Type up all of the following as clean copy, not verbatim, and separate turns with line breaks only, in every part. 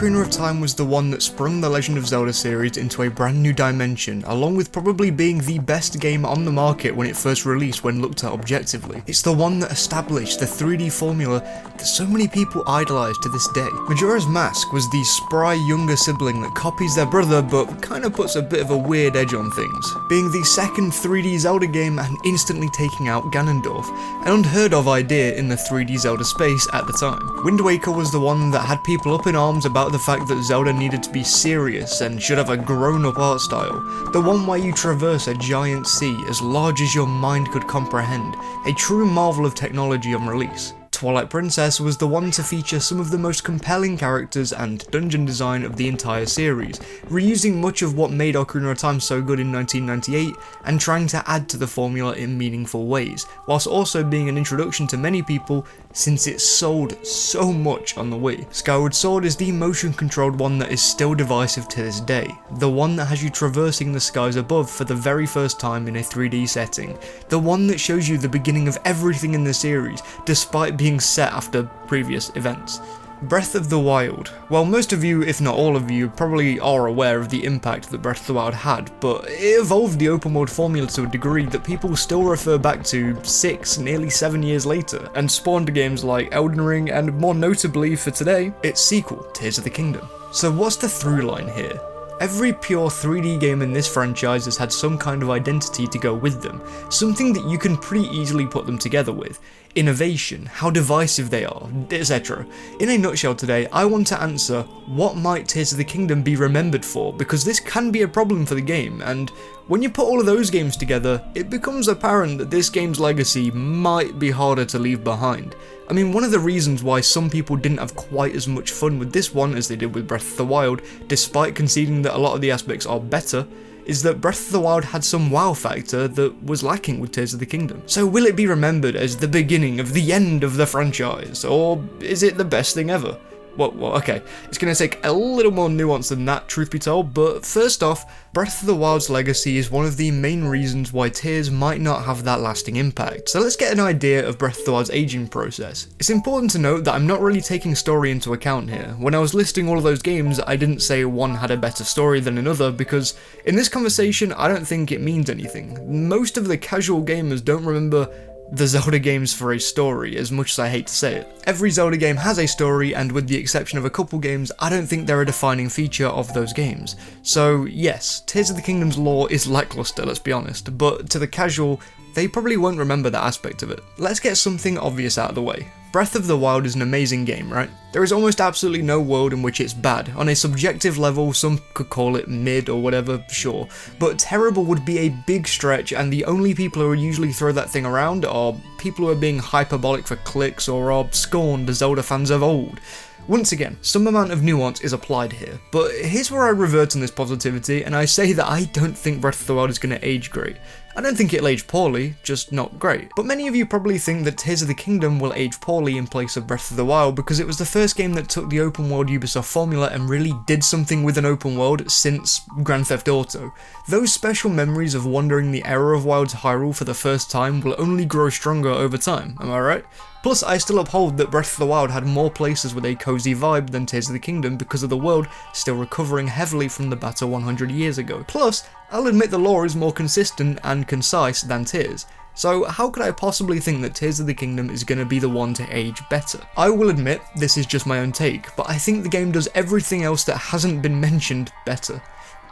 Ocarina of Time was the one that sprung the Legend of Zelda series into a brand new dimension, along with probably being the best game on the market when it first released when looked at objectively. It's the one that established the 3D formula that so many people idolise to this day. Majora's Mask was the spry younger sibling that copies their brother but kinda puts a bit of a weird edge on things, being the second 3D Zelda game and instantly taking out Ganondorf, an unheard of idea in the 3D Zelda space at the time. Wind Waker was the one that had people up in arms about the fact that Zelda needed to be serious and should have a grown-up art style, the one where you traverse a giant sea as large as your mind could comprehend, a true marvel of technology on release. Twilight Princess was the one to feature some of the most compelling characters and dungeon design of the entire series, reusing much of what made Ocarina of Time so good in 1998 and trying to add to the formula in meaningful ways, whilst also being an introduction to many people since it sold so much on the Wii. Skyward Sword is the motion controlled one that is still divisive to this day, the one that has you traversing the skies above for the very first time in a 3D setting, the one that shows you the beginning of everything in the series despite being set after previous events. Breath of the Wild. Well, most of you, if not all of you, probably are aware of the impact that Breath of the Wild had, but it evolved the open world formula to a degree that people still refer back to 6, nearly 7 years later, and spawned games like Elden Ring and, more notably for today, its sequel, Tears of the Kingdom. So what's the through line here? Every pure 3D game in this franchise has had some kind of identity to go with them, something that you can pretty easily put them together with. Innovation, how divisive they are, etc. In a nutshell today, I want to answer, what might Tears of the Kingdom be remembered for, because this can be a problem for the game, and when you put all of those games together, it becomes apparent that this game's legacy might be harder to leave behind. I mean, one of the reasons why some people didn't have quite as much fun with this one as they did with Breath of the Wild, despite conceding that a lot of the aspects are better, is that Breath of the Wild had some wow factor that was lacking with Tears of the Kingdom. So will it be remembered as the beginning of the end of the franchise, or is it the best thing ever? Well, okay, it's going to take a little more nuance than that, truth be told, but first off, Breath of the Wild's legacy is one of the main reasons why Tears might not have that lasting impact, so let's get an idea of Breath of the Wild's aging process. It's important to note that I'm not really taking story into account here. When I was listing all of those games, I didn't say one had a better story than another, because in this conversation, I don't think it means anything. Most of the casual gamers don't remember the Zelda games for a story, as much as I hate to say it. Every Zelda game has a story, and with the exception of a couple games, I don't think they're a defining feature of those games. So yes, Tears of the Kingdom's lore is lackluster, let's be honest, but to the casual, they probably won't remember that aspect of it. Let's get something obvious out of the way. Breath of the Wild is an amazing game, right? There is almost absolutely no world in which it's bad. On a subjective level, some could call it mid or whatever, sure. But terrible would be a big stretch, and the only people who usually throw that thing around are people who are being hyperbolic for clicks or are scorned as Zelda fans of old. Once again, some amount of nuance is applied here, but here's where I revert on this positivity, and I say that I don't think Breath of the Wild is going to age great. I don't think it'll age poorly, just not great. But many of you probably think that Tears of the Kingdom will age poorly in place of Breath of the Wild because it was the first game that took the open world Ubisoft formula and really did something with an open world since Grand Theft Auto. Those special memories of wandering the era of Wild's Hyrule for the first time will only grow stronger over time, am I right? Plus, I still uphold that Breath of the Wild had more places with a cozy vibe than Tears of the Kingdom because of the world still recovering heavily from the battle 100 years ago. Plus, I'll admit the lore is more consistent and concise than Tears. So how could I possibly think that Tears of the Kingdom is going to be the one to age better? I will admit, this is just my own take, but I think the game does everything else that hasn't been mentioned better.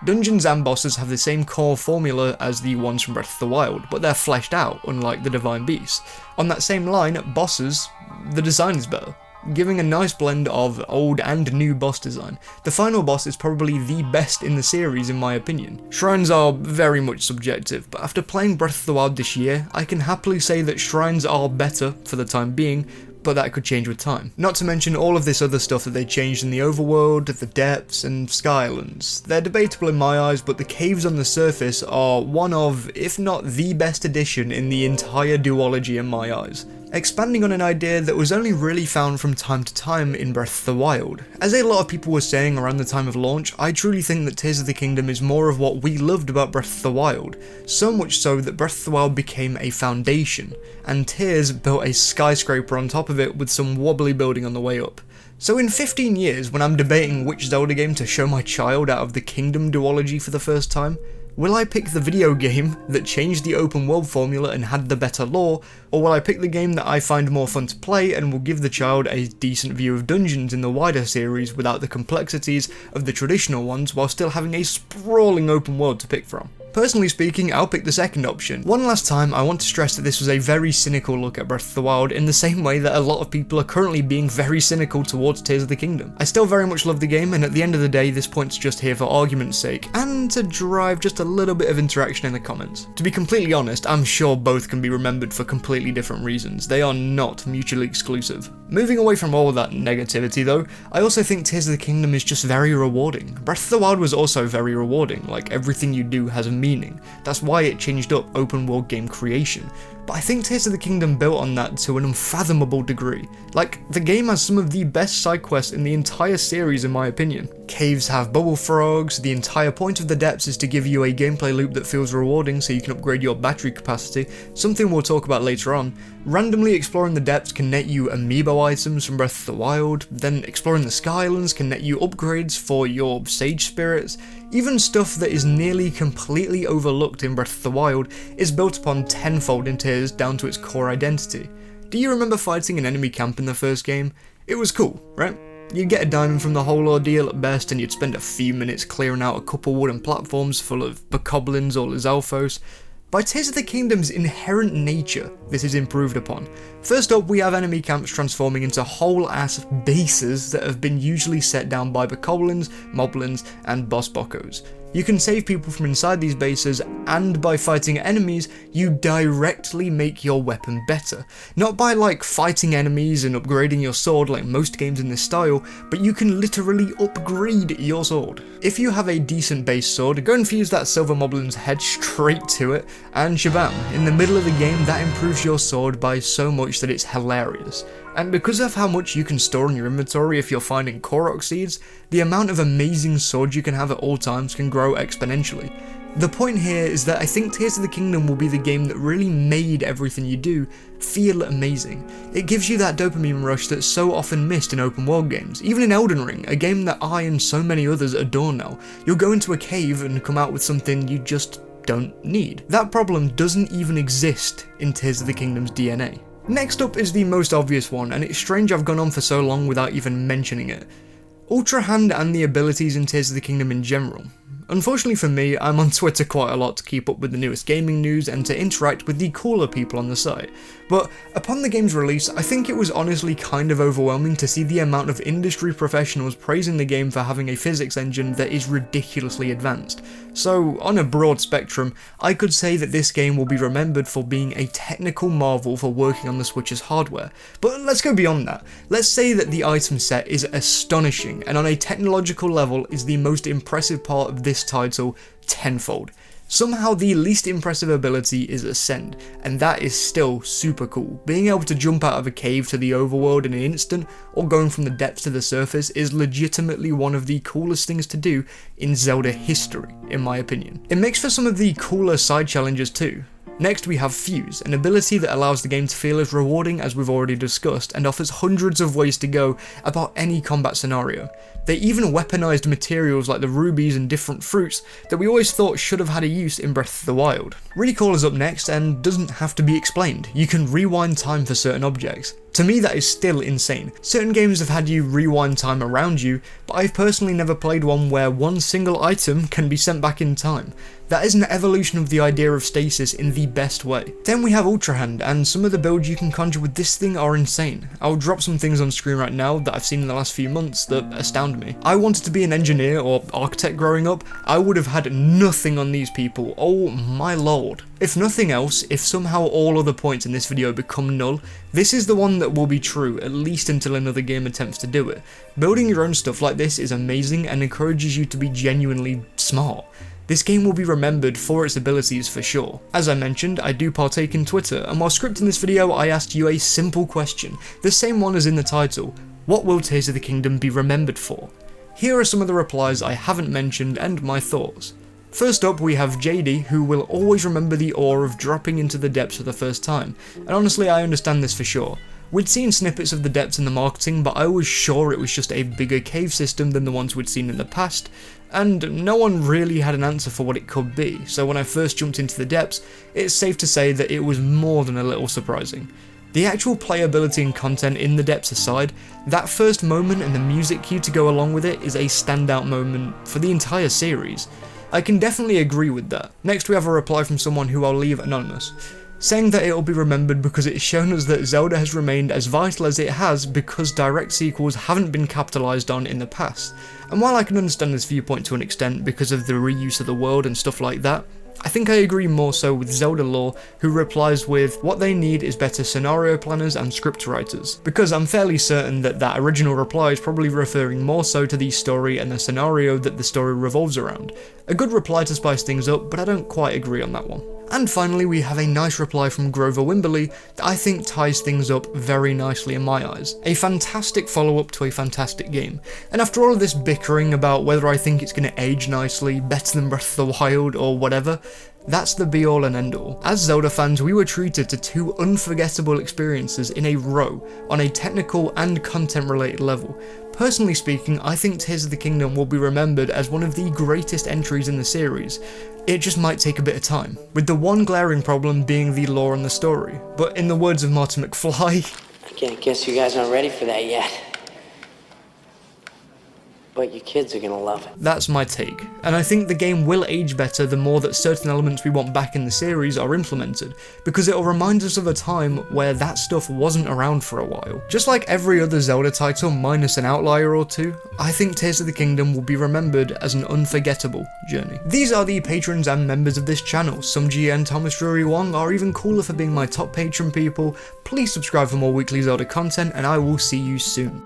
Dungeons and bosses have the same core formula as the ones from Breath of the Wild, but they're fleshed out, unlike the Divine Beasts. On that same line, bosses, the design is better, giving a nice blend of old and new boss design. The final boss is probably the best in the series in my opinion. Shrines are very much subjective, but after playing Breath of the Wild this year, I can happily say that shrines are better for the time being, but that could change with time. Not to mention all of this other stuff that they changed in the overworld, the depths, and Skylands. They're debatable in my eyes, but the caves on the surface are one of, if not the best addition in the entire duology in my eyes. Expanding on an idea that was only really found from time to time in Breath of the Wild. As a lot of people were saying around the time of launch, I truly think that Tears of the Kingdom is more of what we loved about Breath of the Wild, so much so that Breath of the Wild became a foundation, and Tears built a skyscraper on top of it with some wobbly building on the way up. So in 15 years, when I'm debating which Zelda game to show my child out of the Kingdom duology for the first time, will I pick the video game that changed the open world formula and had the better lore, or will I pick the game that I find more fun to play and will give the child a decent view of dungeons in the wider series without the complexities of the traditional ones while still having a sprawling open world to pick from? Personally speaking, I'll pick the second option. One last time, I want to stress that this was a very cynical look at Breath of the Wild in the same way that a lot of people are currently being very cynical towards Tears of the Kingdom. I still very much love the game, and at the end of the day, this point's just here for argument's sake, and to drive just a little bit of interaction in the comments. To be completely honest, I'm sure both can be remembered for completely different reasons. They are not mutually exclusive. Moving away from all that negativity though, I also think Tears of the Kingdom is just very rewarding. Breath of the Wild was also very rewarding, like everything you do has a meaning. That's why it changed up open world game creation. But I think Tears of the Kingdom built on that to an unfathomable degree. Like, the game has some of the best side quests in the entire series in my opinion. Caves have bubble frogs, the entire point of the depths is to give you a gameplay loop that feels rewarding so you can upgrade your battery capacity, something we'll talk about later on. Randomly exploring the depths can net you amiibo items from Breath of the Wild, then exploring the Skylands can net you upgrades for your sage spirits. Even stuff that is nearly completely overlooked in Breath of the Wild is built upon tenfold in Tears down to its core identity. Do you remember fighting an enemy camp in the first game? It was cool, right? You'd get a diamond from the whole ordeal at best, and you'd spend a few minutes clearing out a couple wooden platforms full of bokoblins or Lizalfos. By Tears of the Kingdom's inherent nature, this is improved upon. First up, we have enemy camps transforming into whole-ass bases that have been usually set down by bokoblins, moblins, and boss bokkos. You can save people from inside these bases, and by fighting enemies, you directly make your weapon better. Not by like fighting enemies and upgrading your sword like most games in this style, but you can literally upgrade your sword. If you have a decent base sword, go and fuse that silver moblin's head straight to it, and shabam, in the middle of the game that improves your sword by so much that it's hilarious. And because of how much you can store in your inventory if you're finding Korok seeds, the amount of amazing swords you can have at all times can grow exponentially. The point here is that I think Tears of the Kingdom will be the game that really made everything you do feel amazing. It gives you that dopamine rush that's so often missed in open world games. Even in Elden Ring, a game that I and so many others adore now, you'll go into a cave and come out with something you just don't need. That problem doesn't even exist in Tears of the Kingdom's DNA. Next up is the most obvious one, and it's strange I've gone on for so long without even mentioning it. Ultra Hand and the abilities in Tears of the Kingdom in general. Unfortunately for me, I'm on Twitter quite a lot to keep up with the newest gaming news and to interact with the cooler people on the site, but upon the game's release, I think it was honestly kind of overwhelming to see the amount of industry professionals praising the game for having a physics engine that is ridiculously advanced. So, on a broad spectrum, I could say that this game will be remembered for being a technical marvel for working on the Switch's hardware, but let's go beyond that. Let's say that the item set is astonishing, and on a technological level is the most impressive part of this title tenfold. Somehow the least impressive ability is Ascend, and that is still super cool. Being able to jump out of a cave to the overworld in an instant, or going from the depths to the surface, is legitimately one of the coolest things to do in Zelda history, in my opinion. It makes for some of the cooler side challenges too. Next we have Fuse, an ability that allows the game to feel as rewarding as we've already discussed, and offers hundreds of ways to go about any combat scenario. They even weaponized materials like the rubies and different fruits that we always thought should have had a use in Breath of the Wild. Recall is up next and doesn't have to be explained. You can rewind time for certain objects. To me that is still insane. Certain games have had you rewind time around you, but I've personally never played one where one single item can be sent back in time. That is an evolution of the idea of stasis in the best way. Then we have Ultra Hand, and some of the builds you can conjure with this thing are insane. I'll drop some things on screen right now that I've seen in the last few months that astound me. I wanted to be an engineer or architect growing up, I would have had nothing on these people, oh my lord. If nothing else, if somehow all other points in this video become null, this is the one that will be true, at least until another game attempts to do it. Building your own stuff like this is amazing and encourages you to be genuinely smart. This game will be remembered for its abilities for sure. As I mentioned, I do partake in Twitter, and while scripting this video I asked you a simple question, the same one as in the title: what will Tears of the Kingdom be remembered for? Here are some of the replies I haven't mentioned and my thoughts. First up we have JD, who will always remember the awe of dropping into the depths for the first time, and honestly I understand this for sure. We'd seen snippets of the depths in the marketing, but I was sure it was just a bigger cave system than the ones we'd seen in the past, and no one really had an answer for what it could be, so when I first jumped into the depths, it's safe to say that it was more than a little surprising. The actual playability and content in the depths aside, that first moment and the music cue to go along with it is a standout moment for the entire series. I can definitely agree with that. Next we have a reply from someone who I'll leave anonymous, saying that it'll be remembered because it's shown us that Zelda has remained as vital as it has because direct sequels haven't been capitalised on in the past. And while I can understand this viewpoint to an extent because of the reuse of the world and stuff like that, I think I agree more so with Zelda Lore, who replies with, what they need is better scenario planners and script writers, because I'm fairly certain that that original reply is probably referring more so to the story and the scenario that the story revolves around. A good reply to spice things up, but I don't quite agree on that one. And finally we have a nice reply from Grover Wimberley that I think ties things up very nicely in my eyes. A fantastic follow-up to a fantastic game. And after all of this bickering about whether I think it's going to age nicely, better than Breath of the Wild or whatever, that's the be all and end all. As Zelda fans, we were treated to 2 unforgettable experiences in a row on a technical and content related level. Personally speaking, I think Tears of the Kingdom will be remembered as one of the greatest entries in the series. It just might take a bit of time, with the one glaring problem being the lore and the story. But in the words of Marty McFly,
I guess you guys aren't ready for that yet. But your kids are gonna love it.
That's my take, and I think the game will age better the more that certain elements we want back in the series are implemented, because it'll remind us of a time where that stuff wasn't around for a while. Just like every other Zelda title minus an outlier or two, I think Tears of the Kingdom will be remembered as an unforgettable journey. These are the patrons and members of this channel. Sumji and Thomas Drury Wong are even cooler for being my top patron people. Please subscribe for more weekly Zelda content, and I will see you soon.